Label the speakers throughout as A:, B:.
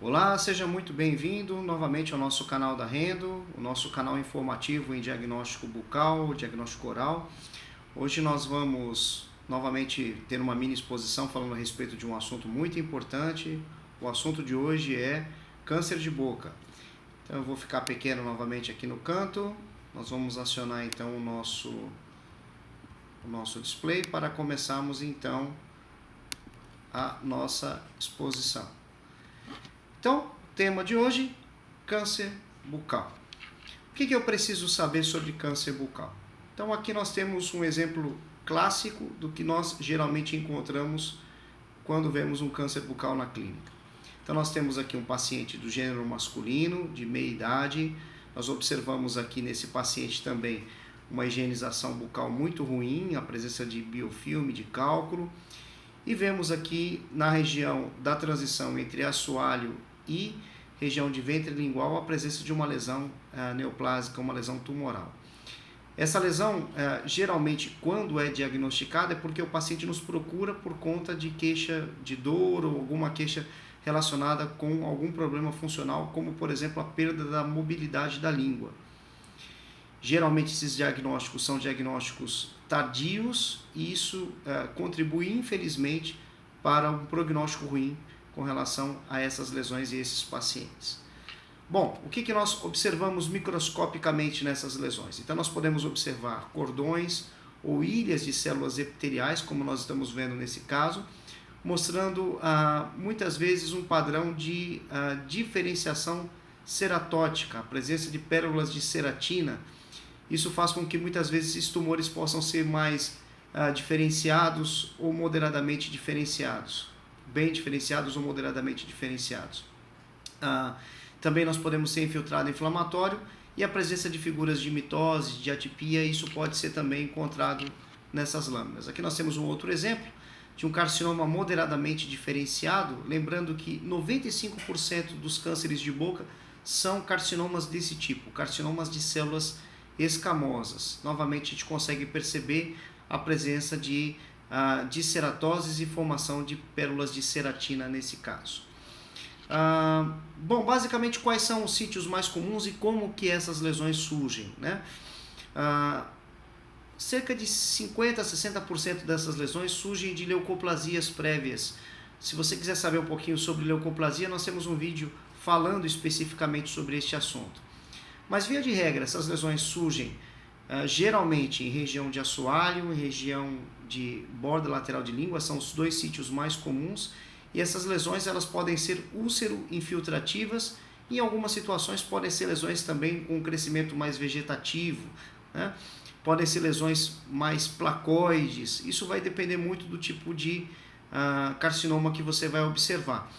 A: Olá, seja muito bem-vindo novamente ao nosso canal da Rendo, o nosso canal informativo em diagnóstico bucal, diagnóstico oral. Hoje nós vamos novamente ter uma mini exposição falando a respeito de um assunto muito importante. O assunto de hoje é câncer de boca. Então eu vou ficar pequeno novamente aqui no canto. Nós vamos acionar então o nosso display para começarmos então a nossa exposição. Então, tema de hoje, câncer bucal. O que eu preciso saber sobre câncer bucal? Então, aqui nós temos um exemplo clássico do que nós geralmente encontramos quando vemos um câncer bucal na clínica. Então, nós temos aqui um paciente do gênero masculino, de meia idade. Nós observamos aqui nesse paciente também uma higienização bucal muito ruim, a presença de biofilme, de cálculo. E vemos aqui na região da transição entre assoalho e região de ventre lingual a presença de uma lesão neoplásica, uma lesão tumoral. Essa lesão, geralmente, quando é diagnosticada, é porque o paciente nos procura por conta de queixa de dor ou alguma queixa relacionada com algum problema funcional, como, por exemplo, a perda da mobilidade da língua. Geralmente esses diagnósticos são diagnósticos tardios e isso contribui, infelizmente, para um prognóstico ruim com relação a essas lesões e esses pacientes. Bom, o que nós observamos microscopicamente nessas lesões? Então nós podemos observar cordões ou ilhas de células epiteliais, como nós estamos vendo nesse caso, mostrando muitas vezes um padrão de diferenciação ceratótica, a presença de pérolas de ceratina. Isso faz com que muitas vezes esses tumores possam ser mais diferenciados ou moderadamente diferenciados, bem diferenciados ou moderadamente diferenciados. Também nós podemos ser infiltrado inflamatório e a presença de figuras de mitose, de atipia, isso pode ser também encontrado nessas lâminas. Aqui nós temos um outro exemplo de um carcinoma moderadamente diferenciado, lembrando que 95% dos cânceres de boca são carcinomas desse tipo, carcinomas de células escamosas. Novamente a gente consegue perceber a presença de ceratoses e formação de pérolas de ceratina nesse caso. Bom, basicamente quais são os sítios mais comuns e como que essas lesões surgem, né? Cerca de 50% a 60% dessas lesões surgem de leucoplasias prévias. Se você quiser saber um pouquinho sobre leucoplasia, nós temos um vídeo falando especificamente sobre este assunto. Mas, via de regra, essas lesões surgem geralmente em região de assoalho, em região de borda lateral de língua, são os dois sítios mais comuns, e essas lesões elas podem ser úlcero-infiltrativas, e em algumas situações podem ser lesões também com crescimento mais vegetativo, né? Podem ser lesões mais placoides, isso vai depender muito do tipo de carcinoma que você vai observar.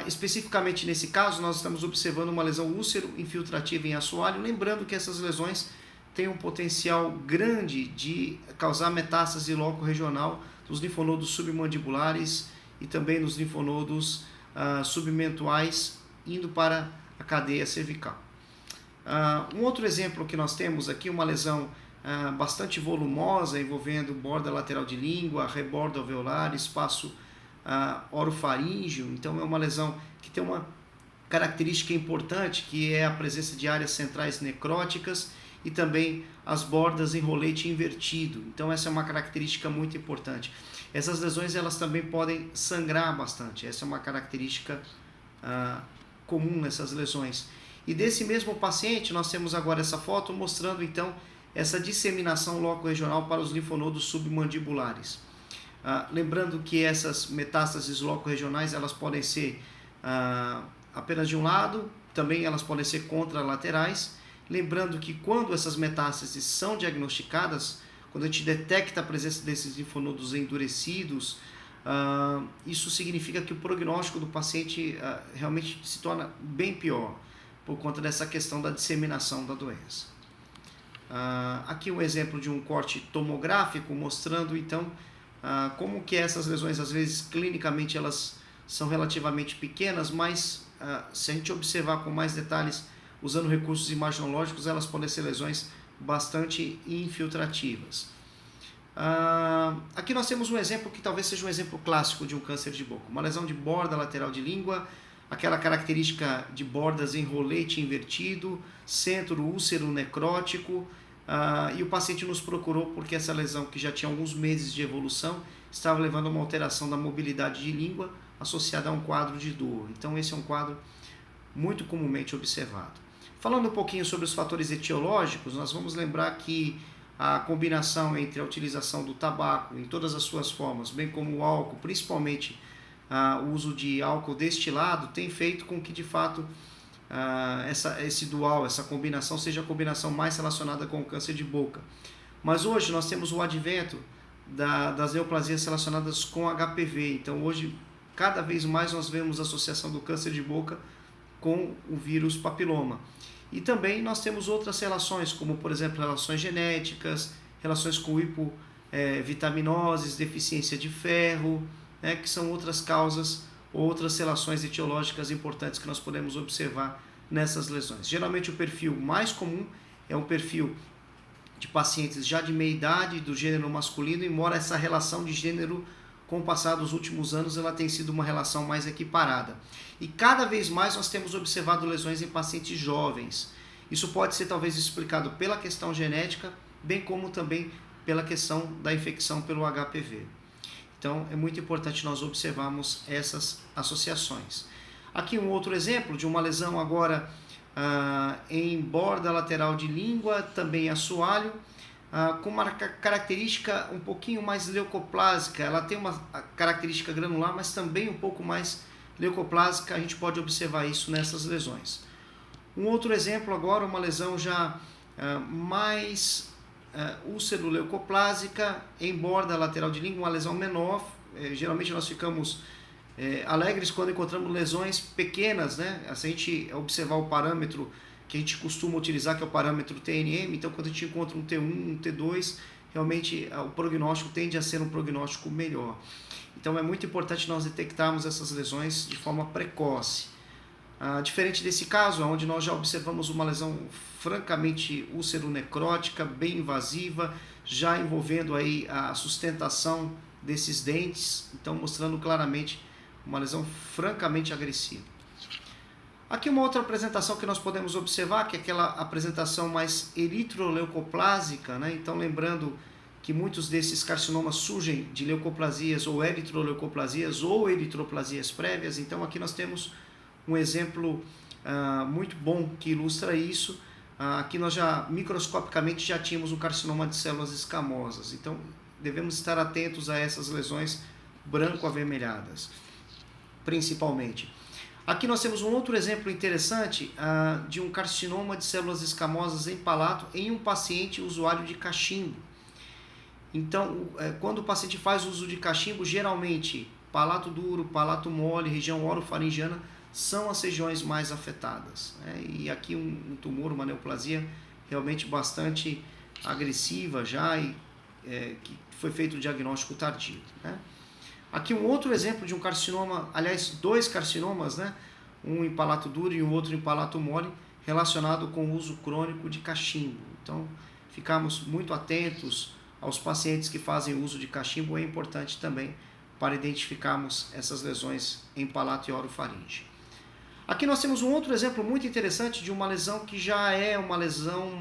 A: Especificamente nesse caso, nós estamos observando uma lesão úlcero-infiltrativa em assoalho, lembrando que essas lesões têm um potencial grande de causar metástase loco-regional dos linfonodos submandibulares e também nos linfonodos submentuais, indo para a cadeia cervical. Um outro exemplo que nós temos aqui, uma lesão bastante volumosa, envolvendo borda lateral de língua, rebordo alveolar, espaço orofaríngeo. Então é uma lesão que tem uma característica importante, que é a presença de áreas centrais necróticas e também as bordas em rolete invertido. Então essa é uma característica muito importante. Essas lesões elas também podem sangrar bastante, essa é uma característica comum nessas lesões. E desse mesmo paciente nós temos agora essa foto mostrando então essa disseminação loco-regional para os linfonodos submandibulares. Lembrando que essas metástases loco-regionais elas podem ser apenas de um lado, também elas podem ser contralaterais. Lembrando que quando essas metástases são diagnosticadas, quando a gente detecta a presença desses linfonodos endurecidos, isso significa que o prognóstico do paciente realmente se torna bem pior, por conta dessa questão da disseminação da doença. Aqui um exemplo de um corte tomográfico mostrando então como que essas lesões, às vezes clinicamente elas são relativamente pequenas, mas se a gente observar com mais detalhes, usando recursos imaginológicos, elas podem ser lesões bastante infiltrativas. Aqui nós temos um exemplo que talvez seja um exemplo clássico de um câncer de boca, uma lesão de borda lateral de língua, aquela característica de bordas em rolete invertido, centro úlcero necrótico, e o paciente nos procurou porque essa lesão, que já tinha alguns meses de evolução, estava levando a uma alteração da mobilidade de língua associada a um quadro de dor. Então esse é um quadro muito comumente observado. Falando um pouquinho sobre os fatores etiológicos, nós vamos lembrar que a combinação entre a utilização do tabaco em todas as suas formas, bem como o álcool, principalmente o uso de álcool destilado, tem feito com que de fato essa combinação seja a combinação mais relacionada com o câncer de boca. Mas hoje nós temos o advento das neoplasias relacionadas com HPV, então hoje cada vez mais nós vemos a associação do câncer de boca com o vírus papiloma. E também nós temos outras relações, como por exemplo relações genéticas, relações com hipovitaminoses, deficiência de ferro, que são outras causas, outras relações etiológicas importantes que nós podemos observar nessas lesões. Geralmente o perfil mais comum é um perfil de pacientes já de meia idade, do gênero masculino, embora essa relação de gênero, com o passar dos últimos anos, ela tem sido uma relação mais equiparada. E cada vez mais nós temos observado lesões em pacientes jovens. Isso pode ser talvez explicado pela questão genética, bem como também pela questão da infecção pelo HPV. Então é muito importante nós observarmos essas associações. Aqui um outro exemplo de uma lesão agora em borda lateral de língua, também assoalho, com uma característica um pouquinho mais leucoplásica. Ela tem uma característica granular, mas também um pouco mais leucoplásica. A gente pode observar isso nessas lesões. Um outro exemplo agora, uma lesão já mais úlcero-leucoplásica em borda lateral de língua, uma lesão menor. Geralmente nós ficamos alegres quando encontramos lesões pequenas, né? Se a gente observar o parâmetro que a gente costuma utilizar, que é o parâmetro TNM, então quando a gente encontra um T1, um T2, realmente o prognóstico tende a ser um prognóstico melhor. Então é muito importante nós detectarmos essas lesões de forma precoce. Diferente desse caso, onde nós já observamos uma lesão francamente úlcero-necrótica, bem invasiva, já envolvendo aí a sustentação desses dentes, então mostrando claramente uma lesão francamente agressiva. Aqui uma outra apresentação que nós podemos observar, que é aquela apresentação mais eritroleucoplásica, né? Então lembrando que muitos desses carcinomas surgem de leucoplasias ou eritroleucoplasias ou eritroplasias prévias. Então aqui nós temos um exemplo muito bom que ilustra isso. Aqui nós microscopicamente já tínhamos um carcinoma de células escamosas. Então devemos estar atentos a essas lesões branco-avermelhadas, principalmente. Aqui nós temos um outro exemplo interessante de um carcinoma de células escamosas em palato em um paciente usuário de cachimbo. Então, quando o paciente faz uso de cachimbo, geralmente palato duro, palato mole, região orofaringiana são as regiões mais afetadas. E aqui um tumor, uma neoplasia realmente bastante agressiva já e que foi feito o diagnóstico tardio, né? Aqui um outro exemplo de um carcinoma, aliás, dois carcinomas, né? Um em palato duro e um outro em palato mole, relacionado com o uso crônico de cachimbo. Então, ficarmos muito atentos aos pacientes que fazem uso de cachimbo é importante também para identificarmos essas lesões em palato e orofaringe. Aqui nós temos um outro exemplo muito interessante de uma lesão que já é uma lesão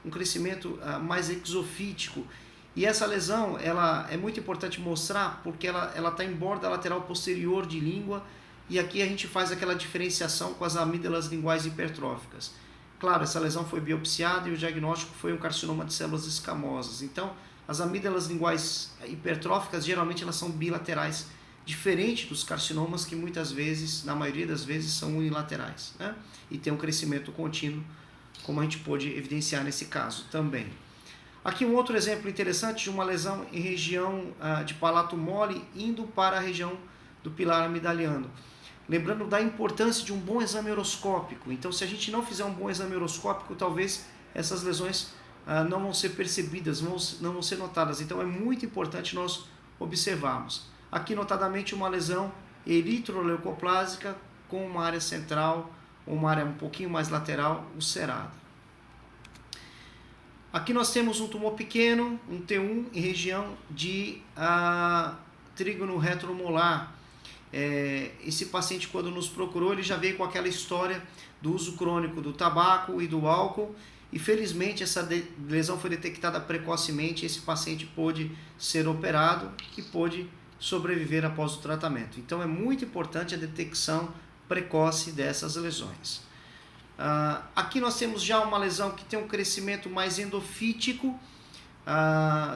A: um crescimento mais exofítico. E essa lesão ela é muito importante mostrar porque ela está em borda lateral posterior de língua e aqui a gente faz aquela diferenciação com as amígdalas linguais hipertróficas. Claro, essa lesão foi biopsiada e o diagnóstico foi um carcinoma de células escamosas. Então, as amígdalas linguais hipertróficas geralmente elas são bilaterais, diferente dos carcinomas que muitas vezes, na maioria das vezes, são unilaterais, né? E tem um crescimento contínuo, como a gente pôde evidenciar nesse caso também. Aqui um outro exemplo interessante de uma lesão em região de palato mole indo para a região do pilar amidaliano. Lembrando da importância de um bom exame uroscópico. Então, se a gente não fizer um bom exame uroscópico, talvez essas lesões não vão ser percebidas, não vão ser notadas. Então, é muito importante nós observarmos. Aqui, notadamente, uma lesão eritroleucoplásica com uma área central, ou uma área um pouquinho mais lateral, ulcerada. Aqui nós temos um tumor pequeno, um T1, em região de trígono retromolar. esse paciente, quando nos procurou, ele já veio com aquela história do uso crônico do tabaco e do álcool, e felizmente essa lesão foi detectada precocemente, esse paciente pôde ser operado e pôde sobreviver após o tratamento. Então é muito importante a detecção precoce dessas lesões. Aqui nós temos já uma lesão que tem um crescimento mais endofítico,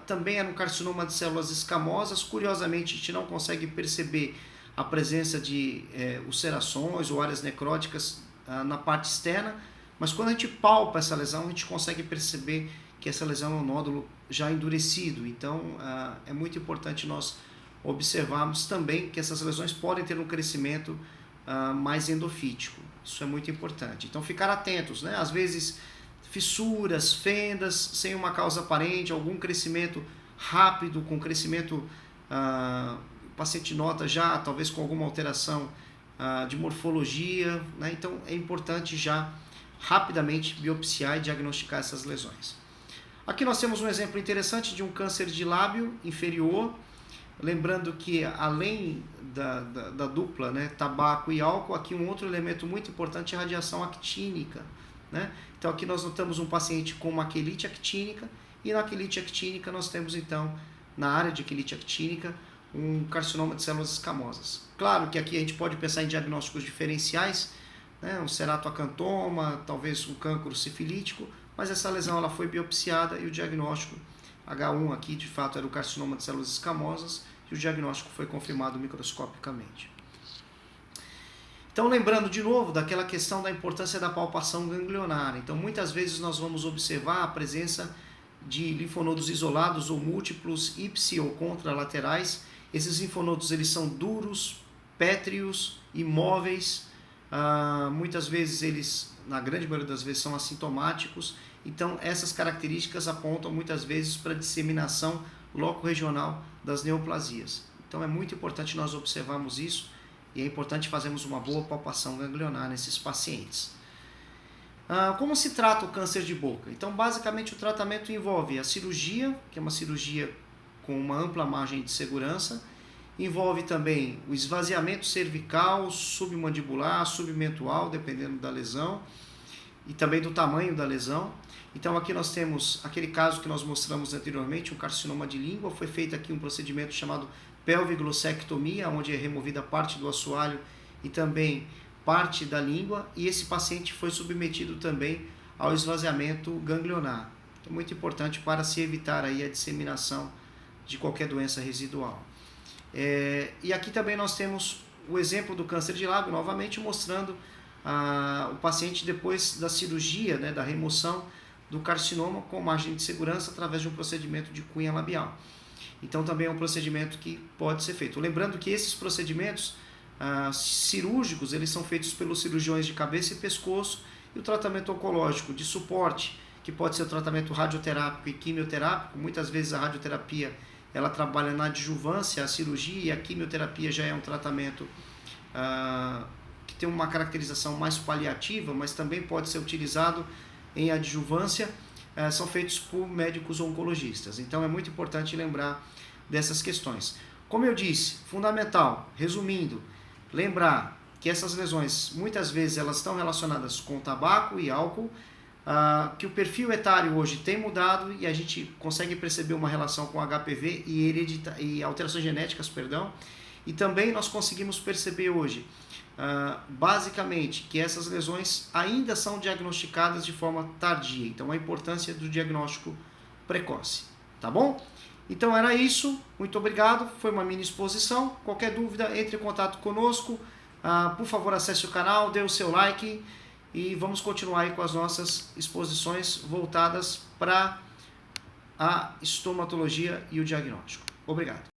A: também é no carcinoma de células escamosas. Curiosamente, a gente não consegue perceber a presença de ulcerações ou áreas necróticas na parte externa, mas quando a gente palpa essa lesão, a gente consegue perceber que essa lesão é um nódulo já endurecido. Então é muito importante nós observarmos também que essas lesões podem ter um crescimento mais endofítico. Isso é muito importante. Então ficar atentos, né? Às vezes fissuras, fendas, sem uma causa aparente, algum crescimento rápido, com crescimento, o paciente nota já, talvez com alguma alteração de morfologia, né? Então é importante já rapidamente biopsiar e diagnosticar essas lesões. Aqui nós temos um exemplo interessante de um câncer de lábio inferior, lembrando que além da dupla, né, tabaco e álcool, aqui um outro elemento muito importante é a radiação actínica, né? Então aqui nós notamos um paciente com uma quelite actínica, e na quelite actínica nós temos então, na área de quelite actínica, um carcinoma de células escamosas. Claro que aqui a gente pode pensar em diagnósticos diferenciais, né, um ceratoacantoma, talvez um cancro sifilítico, mas essa lesão ela foi biopsiada e o diagnóstico H1 aqui de fato era o carcinoma de células escamosas e o diagnóstico foi confirmado microscopicamente. Então, lembrando de novo daquela questão da importância da palpação ganglionar. Então, muitas vezes nós vamos observar a presença de linfonodos isolados ou múltiplos, ipsi ou contralaterais. Esses linfonodos eles são duros, pétreos, imóveis. Muitas vezes eles, na grande maioria das vezes, são assintomáticos. Então, essas características apontam muitas vezes para a disseminação loco-regional das neoplasias. Então, é muito importante nós observarmos isso e é importante fazermos uma boa palpação ganglionar nesses pacientes. Como se trata o câncer de boca? Então, basicamente, o tratamento envolve a cirurgia, que é uma cirurgia com uma ampla margem de segurança, envolve também o esvaziamento cervical, submandibular, submentual, dependendo da lesão, e também do tamanho da lesão. Então aqui nós temos aquele caso que nós mostramos anteriormente, um carcinoma de língua. Foi feito aqui um procedimento chamado pelviglossectomia, onde é removida parte do assoalho e também parte da língua, e esse paciente foi submetido também ao esvaziamento ganglionar. É muito importante para se evitar aí a disseminação de qualquer doença residual. E aqui também nós temos o exemplo do câncer de lábio, novamente mostrando o paciente depois da cirurgia, né, da remoção do carcinoma com margem de segurança através de um procedimento de cunha labial. Então também é um procedimento que pode ser feito. Lembrando que esses procedimentos cirúrgicos, eles são feitos pelos cirurgiões de cabeça e pescoço, e o tratamento oncológico de suporte, que pode ser o tratamento radioterápico e quimioterápico. Muitas vezes a radioterapia ela trabalha na adjuvância à cirurgia, e a quimioterapia já é um tratamento que tem uma caracterização mais paliativa, mas também pode ser utilizado em adjuvância, são feitos por médicos oncologistas. Então é muito importante lembrar dessas questões. Como eu disse, fundamental, resumindo, lembrar que essas lesões, muitas vezes, elas estão relacionadas com tabaco e álcool, que o perfil etário hoje tem mudado e a gente consegue perceber uma relação com HPV e alterações genéticas, e também nós conseguimos perceber hoje, basicamente, que essas lesões ainda são diagnosticadas de forma tardia. Então, a importância do diagnóstico precoce. Tá bom? Então, era isso. Muito obrigado. Foi uma mini exposição. Qualquer dúvida, entre em contato conosco. Por favor, acesse o canal, dê o seu like e vamos continuar aí com as nossas exposições voltadas para a estomatologia e o diagnóstico. Obrigado.